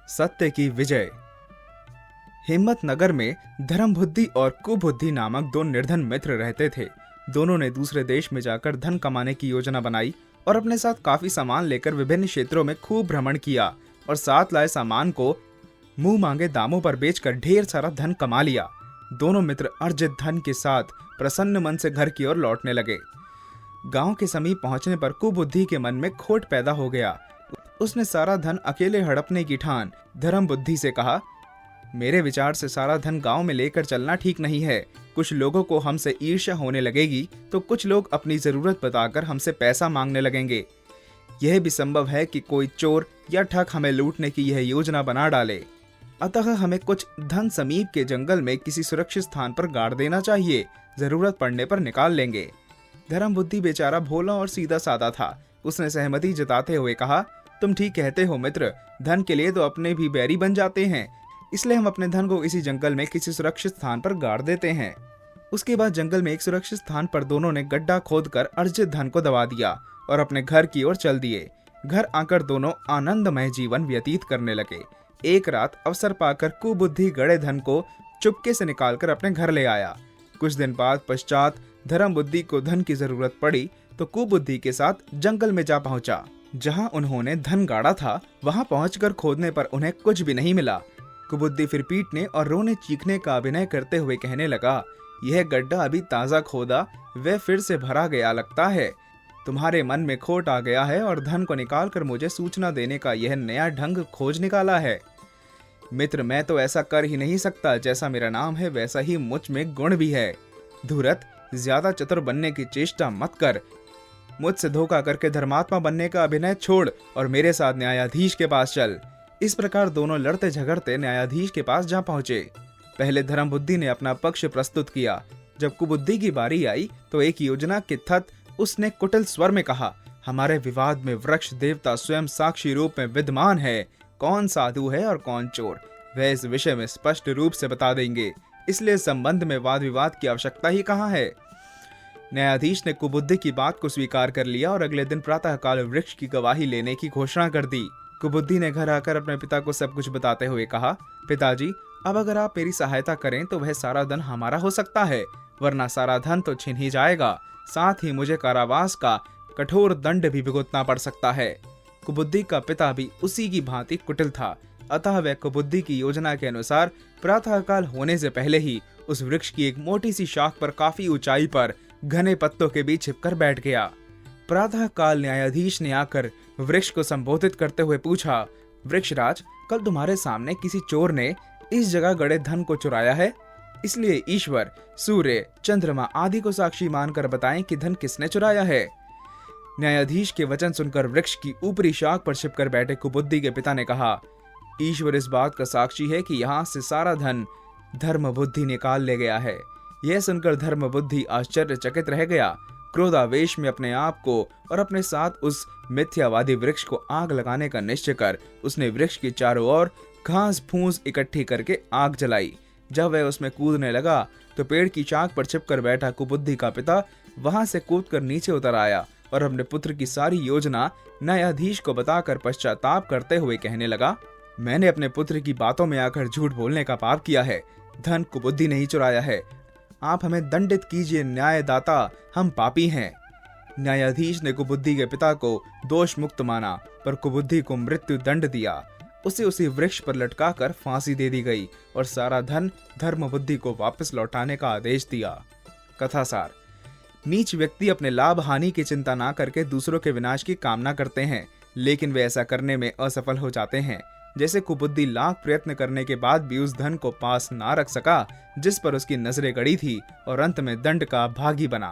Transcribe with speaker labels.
Speaker 1: सत्य की विजय। हिम्मतनगर में धर्मबुद्धि और कुबुद्धि नामक दो निर्धन मित्र रहते थे। दोनों ने दूसरे देश में जाकर धन कमाने की योजना बनाई और अपने साथ काफी सामान लेकर विभिन्न क्षेत्रों में खूब भ्रमण किया और साथ लाए सामान को मुंह मांगे दामों पर बेचकर ढेर सारा धन कमा लिया। दोनों मित्र अर्जित धन के साथ प्रसन्न मन से घर की ओर लौटने लगे। गांव के समीप पहुंचने पर कुबुद्धि के मन में खोट पैदा हो गया। उसने सारा धन अकेले हड़पने की ठान धर्मबुद्धि से कहा, मेरे विचार से सारा धन गांव में लेकर चलना ठीक नहीं है। कुछ लोगों को हमसे ईर्ष्या होने लगेगी तो कुछ लोग अपनी जरूरत बताकर हमसे पैसा मांगने लगेंगे। यह भी संभव है कि कोई चोर या ठग हमें लूटने की यह योजना बना डाले। अतः हमें कुछ धन समीप के जंगल में किसी सुरक्षित स्थान पर गाड़ देना चाहिए। जरूरत पड़ने पर निकाल लेंगे। धर्मबुद्धि बेचारा भोला और सीधा साधा था। उसने सहमति जताते हुए कहा, तुम ठीक कहते हो मित्र, धन के लिए तो अपने भी बैरी बन जाते हैं। इसलिए हम अपने धन को इसी जंगल में किसी सुरक्षित स्थान पर गाड़ देते हैं। उसके बाद जंगल में एक सुरक्षित स्थान पर दोनों ने गड्ढा खोदकर अर्जित धन को दबा दिया और अपने घर की ओर चल दिए। घर आकर दोनों आनंदमय जीवन व्यतीत करने लगे। एक रात अवसर पाकर कुबुद्धि गड़े धन को चुपके से निकालकर अपने घर ले आया। कुछ दिन बाद पश्चात धर्मबुद्धि को धन की जरूरत पड़ी तो कुबुद्धि के साथ जंगल में जा पहुंचा। जहां उन्होंने धन गाड़ा था वहां पहुंचकर खोदने पर उन्हें कुछ भी नहीं मिला। कुबुद्धि फिर पीटने और रोने चीखने का अभिनय करते हुए कहने लगा, यह गड्ढा अभी ताजा खोदा वह फिर से भरा गया लगता है। तुम्हारे मन में खोट आ गया है और धन को निकालकर मुझे सूचना देने का यह नया ढंग खोज निकाला है। मित्र, मैं तो ऐसा कर ही नहीं सकता। जैसा मेरा नाम है वैसा ही मुझ में गुण भी है। धूर्त, ज्यादा चतुर बनने की चेष्टा मत कर। मुझसे धोखा करके धर्मात्मा बनने का अभिनय छोड़ और मेरे साथ न्यायाधीश के पास चल। इस प्रकार दोनों लड़ते झगड़ते न्यायाधीश के पास जा पहुंचे। पहले धर्मबुद्धि ने अपना पक्ष प्रस्तुत किया। जब कुबुद्धि की बारी आई तो एक योजना के तहत उसने कुटिल स्वर में कहा, हमारे विवाद में वृक्ष देवता स्वयं साक्षी रूप में विद्यमान है। कौन साधु है और कौन चोर, वह इस विषय में स्पष्ट रूप से बता देंगे। इसलिए संबंध में वाद विवाद की आवश्यकता ही कहाँ है। न्यायाधीश ने कुबुद्धि की बात को स्वीकार कर लिया और अगले दिन प्रातःकाल वृक्ष की गवाही लेने की घोषणा कर दी। कुबुद्धि ने घर आकर अपने पिता को सब कुछ बताते हुए कहा, पिताजी, अब अगर आप मेरी सहायता करें तो वह सारा धन हमारा हो सकता है, वरना सारा धन तो छिन ही जाएगा। साथ ही मुझे कारावास का कठोर दंड भी भुगतना पड़ सकता है। कुबुद्धि का पिता भी उसी की भांति कुटिल था। अतः वह कुबुद्धि की योजना के अनुसार प्रातःकाल होने से पहले ही उस वृक्ष की एक मोटी सी शाख पर काफी ऊंचाई पर घने पत्तों के बीच छिपकर बैठ गया। प्रातःकाल न्यायाधीश ने आकर वृक्ष को संबोधित करते हुए पूछा, वृक्षराज, कल तुम्हारे सामने किसी चोर ने इस जगह गड़े धन को चुराया है। इसलिए ईश्वर, सूर्य, चंद्रमा आदि को साक्षी मानकर बताएं कि धन किसने चुराया है। न्यायाधीश के वचन सुनकर वृक्ष की ऊपरी शाख पर छिपकर बैठे कुबुद्धि के पिता ने कहा, ईश्वर इस बात का साक्षी है कि यहाँ से सारा धन धर्मबुद्धि निकाल ले गया है। यह सुनकर धर्मबुद्धि आश्चर्यचकित रह गया। क्रोधावेश में अपने आप को और अपने साथ उस मिथ्यावादी वृक्ष को आग लगाने का निश्चय कर उसने वृक्ष के चारों ओर घास फूस इकट्ठी करके आग जलाई। जब वह उसमें कूदने लगा तो पेड़ की शाख पर छिपकर बैठा कुबुद्धि का पिता वहां से कूदकर नीचे उतर आया और अपने पुत्र की सारी योजना न्यायाधीश को बताकर पश्चाताप करते हुए कहने लगा, मैंने अपने पुत्र की बातों में आकर झूठ बोलने का पाप किया है। धन कुबुद्धि नहीं चुराया है। आप हमें दंडित कीजिए न्यायदाता, हम पापी हैं। न्यायाधीश ने कुबुद्धि के पिता को दोष मुक्त माना पर कुबुद्धि को मृत्यु दंड दिया। उसे उसी वृक्ष पर लटकाकर फांसी दे दी गई और सारा धन धर्मबुद्धि को वापस लौटाने का आदेश दिया। कथासार, नीच व्यक्ति अपने लाभ हानि की चिंता ना करके दूसरों के विनाश की कामना करते हैं, लेकिन वे ऐसा करने में असफल हो जाते हैं। जैसे कुबुद्धि लाख प्रयत्न करने के बाद भी उस धन को पास ना रख सका जिस पर उसकी नजरें गड़ी थी और अंत में दंड का भागी बना।